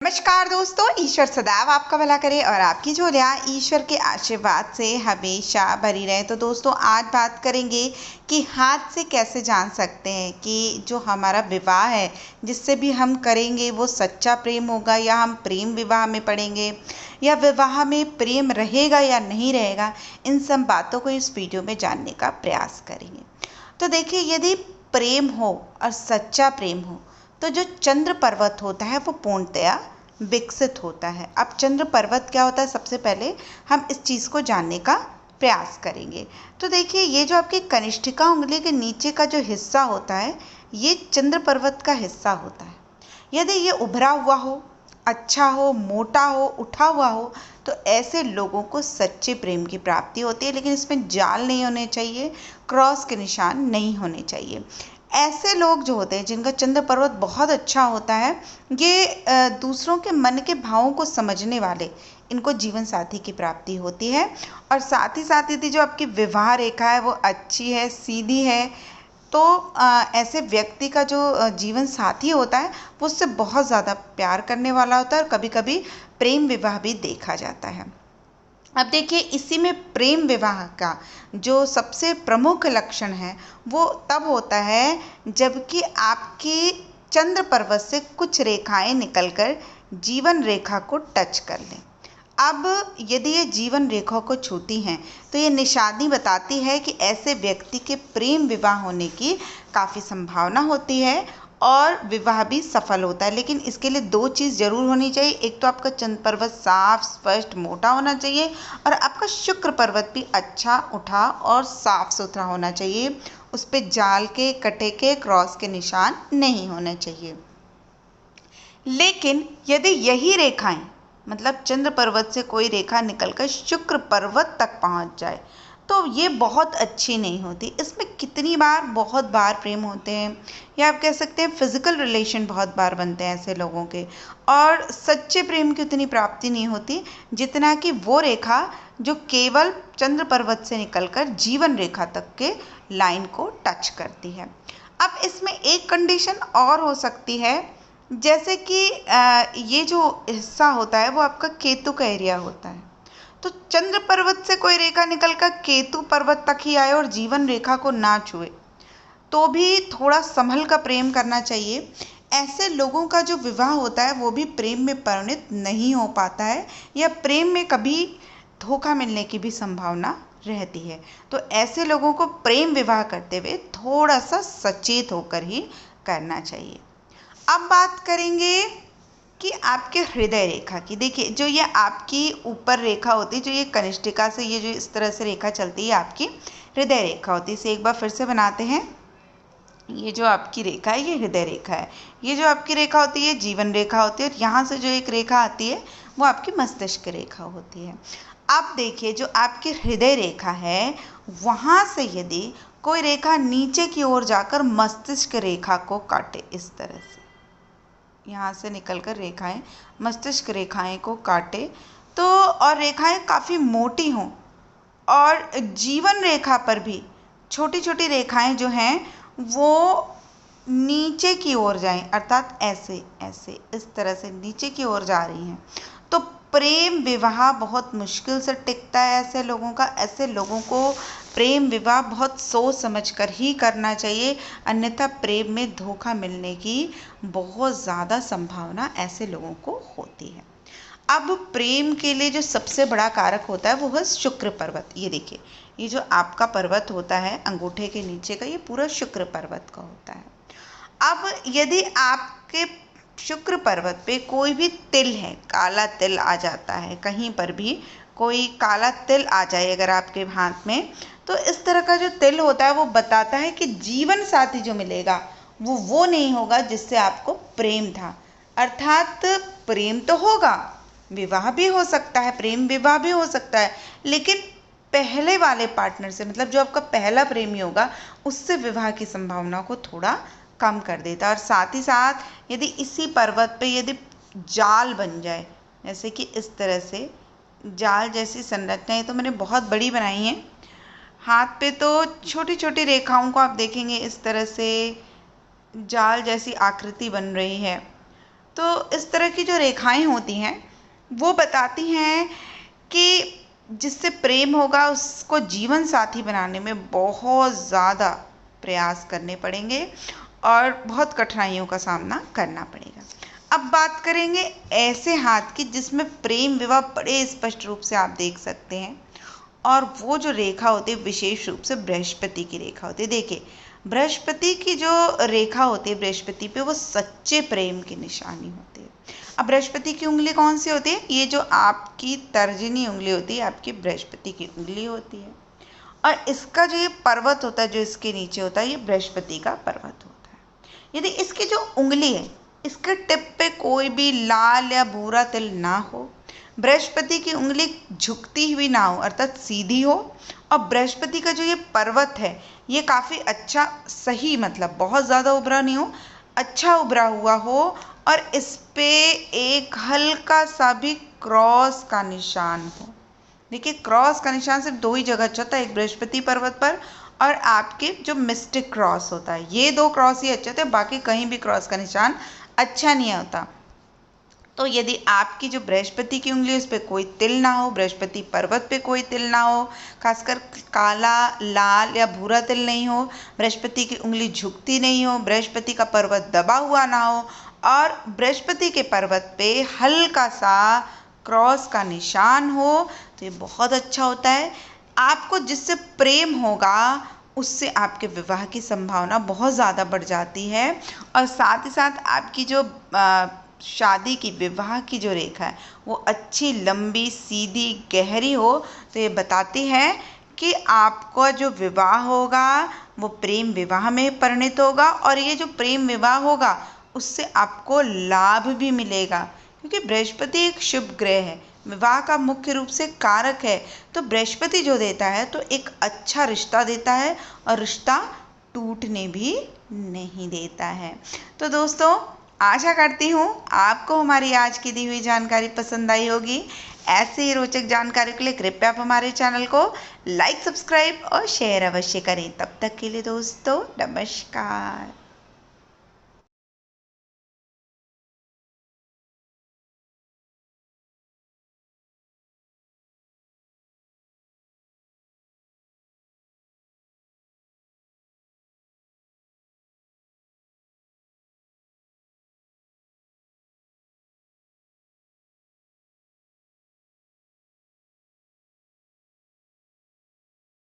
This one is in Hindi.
नमस्कार दोस्तों, ईश्वर सदैव आपका भला करे और आपकी झोलियाँ ईश्वर के आशीर्वाद से हमेशा भरी रहे। तो दोस्तों, आज बात करेंगे कि हाथ से कैसे जान सकते हैं कि जो हमारा विवाह है जिससे भी हम करेंगे वो सच्चा प्रेम होगा या हम प्रेम विवाह में पड़ेंगे या विवाह में प्रेम रहेगा या नहीं रहेगा। इन सब बातों को इस वीडियो में जानने का प्रयास करेंगे। तो देखिए, यदि प्रेम हो और सच्चा प्रेम हो तो जो चंद्र पर्वत होता है वो पूर्णतया विकसित होता है। अब चंद्र पर्वत क्या होता है, सबसे पहले हम इस चीज़ को जानने का प्रयास करेंगे। तो देखिए, ये जो आपकी कनिष्ठिका उंगली के नीचे का जो हिस्सा होता है ये चंद्र पर्वत का हिस्सा होता है। यदि ये उभरा हुआ हो, अच्छा हो, मोटा हो, उठा हुआ हो तो ऐसे लोगों को सच्चे प्रेम की प्राप्ति होती है। लेकिन इसमें जाल नहीं होने चाहिए, क्रॉस के निशान नहीं होने चाहिए। ऐसे लोग जो होते हैं जिनका चंद्र पर्वत बहुत अच्छा होता है, ये दूसरों के मन के भावों को समझने वाले, इनको जीवन साथी की प्राप्ति होती है। और साथ ही साथ यदि जो आपकी विवाह रेखा है वो अच्छी है, सीधी है, तो ऐसे व्यक्ति का जो जीवन साथी होता है वो उससे बहुत ज़्यादा प्यार करने वाला होता है और कभी कभी प्रेम विवाह भी देखा जाता है। अब देखिए, इसी में प्रेम विवाह का जो सबसे प्रमुख लक्षण है वो तब होता है जबकि आपकी चंद्र पर्वत से कुछ रेखाएं निकलकर जीवन रेखा को टच कर लें। अब यदि ये जीवन रेखा को छूती हैं तो ये निशानी बताती है कि ऐसे व्यक्ति के प्रेम विवाह होने की काफ़ी संभावना होती है और विवाह भी सफल होता है। लेकिन इसके लिए दो चीज़ जरूर होनी चाहिए। एक तो आपका चंद्र पर्वत साफ, स्पष्ट, मोटा होना चाहिए और आपका शुक्र पर्वत भी अच्छा, उठा और साफ सुथरा होना चाहिए। उस पर जाल के, कटे के, क्रॉस के निशान नहीं होने चाहिए। लेकिन यदि यही रेखाएं, मतलब चंद्र पर्वत से कोई रेखा निकलकर शुक्र पर्वत तक पहुंच जाए तो ये बहुत अच्छी नहीं होती। इसमें कितनी बार, बहुत बार प्रेम होते हैं, या आप कह सकते हैं फिजिकल रिलेशन बहुत बार बनते हैं ऐसे लोगों के, और सच्चे प्रेम की उतनी प्राप्ति नहीं होती जितना कि वो रेखा जो केवल चंद्र पर्वत से निकलकर जीवन रेखा तक के लाइन को टच करती है। अब इसमें एक कंडीशन और हो सकती है, जैसे कि ये जो हिस्सा होता है वो आपका केतु का एरिया होता है। तो चंद्र पर्वत से कोई रेखा निकलकर केतु पर्वत तक ही आए और जीवन रेखा को ना छुए तो भी थोड़ा संभल का प्रेम करना चाहिए। ऐसे लोगों का जो विवाह होता है वो भी प्रेम में परिणत नहीं हो पाता है या प्रेम में कभी धोखा मिलने की भी संभावना रहती है। तो ऐसे लोगों को प्रेम विवाह करते हुए थोड़ा सा सचेत होकर ही करना चाहिए। अब बात करेंगे कि आपके हृदय रेखा की। देखिए, जो ये आपकी ऊपर रेखा होती है, जो ये कनिष्ठिका से ये जो इस तरह से रेखा चलती है, आपकी हृदय रेखा होती है। इसे एक बार फिर से बनाते हैं। ये जो आपकी रेखा है ये हृदय रेखा है। ये जो आपकी रेखा होती है जीवन रेखा होती है और यहाँ से जो एक रेखा आती है वो आपकी मस्तिष्क रेखा होती है। अब देखिए, जो आपकी हृदय रेखा है वहाँ से यदि कोई रेखा नीचे की ओर जाकर मस्तिष्क रेखा को काटे, इस तरह से यहाँ से निकलकर रेखाएं मस्तिष्क रेखाएं को काटे, तो और रेखाएं काफ़ी मोटी हों और जीवन रेखा पर भी छोटी छोटी रेखाएं जो हैं वो नीचे की ओर जाएं, अर्थात ऐसे ऐसे इस तरह से नीचे की ओर जा रही हैं, तो प्रेम विवाह बहुत मुश्किल से टिकता है ऐसे लोगों का। ऐसे लोगों को प्रेम विवाह बहुत सोच समझ कर ही करना चाहिए, अन्यथा प्रेम में धोखा मिलने की बहुत ज़्यादा संभावना ऐसे लोगों को होती है। अब प्रेम के लिए जो सबसे बड़ा कारक होता है वो है शुक्र पर्वत। ये देखिए, ये जो आपका पर्वत होता है अंगूठे के नीचे का, ये पूरा शुक्र पर्वत का होता है। अब यदि आपके शुक्र पर्वत पे कोई भी तिल है, काला तिल आ जाता है, कहीं पर भी कोई काला तिल आ जाए अगर आपके हाथ में, तो इस तरह का जो तिल होता है वो बताता है कि जीवन साथी जो मिलेगा वो नहीं होगा जिससे आपको प्रेम था। अर्थात प्रेम तो होगा, विवाह भी हो सकता है, प्रेम विवाह भी हो सकता है, लेकिन पहले वाले पार्टनर से, मतलब जो आपका पहला प्रेमी होगा, उससे विवाह की संभावना को थोड़ा कम कर देता है। और साथ ही साथ यदि इसी पर्वत पे यदि जाल बन जाए, जैसे कि इस तरह से जाल जैसी संरचना, ये तो मैंने बहुत बड़ी बनाई है, हाथ पे तो छोटी छोटी रेखाओं को आप देखेंगे इस तरह से जाल जैसी आकृति बन रही है, तो इस तरह की जो रेखाएं होती हैं वो बताती हैं कि जिससे प्रेम होगा उसको जीवन साथी बनाने में बहुत ज़्यादा प्रयास करने पड़ेंगे और बहुत कठिनाइयों का सामना करना पड़ेगा। अब बात करेंगे ऐसे हाथ की जिसमें प्रेम विवाह बड़े स्पष्ट रूप से आप देख सकते हैं, और वो जो रेखा होती है विशेष रूप से बृहस्पति की रेखा होती है। देखिए, बृहस्पति की जो रेखा होती है बृहस्पति पे, वो सच्चे प्रेम की निशानी होती है। अब बृहस्पति की उंगली कौन सी होती है? ये जो आपकी तर्जनी उंगली होती है आपकी बृहस्पति की उंगली होती है, और इसका जो ये पर्वत होता है जो इसके नीचे होता है ये बृहस्पति का पर्वत होता है। यदि इसकी जो उंगली है इसके टिप पे कोई भी लाल या भूरा तिल ना हो, बृहस्पति की उंगली झुकती हुई ना हो अर्थात सीधी हो, और बृहस्पति का जो ये पर्वत है ये काफ़ी अच्छा सही मतलब बहुत ज़्यादा उभरा नहीं हो, अच्छा उभरा हुआ हो, और इस पे एक हल्का सा भी क्रॉस का निशान हो। देखिए, क्रॉस का निशान सिर्फ दो ही जगह अच्छा होता है, एक बृहस्पति पर्वत पर और आपके जो मिस्टिक क्रॉस होता है, ये दो क्रॉस ही अच्छे होते हैं, बाकी कहीं भी क्रॉस का निशान अच्छा नहीं होता। तो यदि आपकी जो बृहस्पति की उंगली उस पर कोई तिल ना हो, बृहस्पति पर्वत पे कोई तिल ना हो, खासकर काला लाल या भूरा तिल नहीं हो, बृहस्पति की उंगली झुकती नहीं हो, बृहस्पति का पर्वत दबा हुआ ना हो, और बृहस्पति के पर्वत पे हल्का सा क्रॉस का निशान हो, तो ये बहुत अच्छा होता है। आपको जिससे प्रेम होगा उससे आपके विवाह की संभावना बहुत ज़्यादा बढ़ जाती है, और साथ ही साथ आपकी जो शादी की विवाह की जो रेखा है वो अच्छी लंबी सीधी गहरी हो, तो ये बताती है कि आपका जो विवाह होगा वो प्रेम विवाह में परिणित होगा, और ये जो प्रेम विवाह होगा उससे आपको लाभ भी मिलेगा, क्योंकि बृहस्पति एक शुभ ग्रह है, विवाह का मुख्य रूप से कारक है। तो बृहस्पति जो देता है तो एक अच्छा रिश्ता देता है, और रिश्ता टूटने भी नहीं देता है। तो दोस्तों, आशा करती हूँ आपको हमारी आज की दी हुई जानकारी पसंद आई होगी। ऐसे ही रोचक जानकारी के लिए कृपया आप हमारे चैनल को लाइक, सब्सक्राइब और शेयर अवश्य करें। तब तक के लिए दोस्तों, नमस्कार।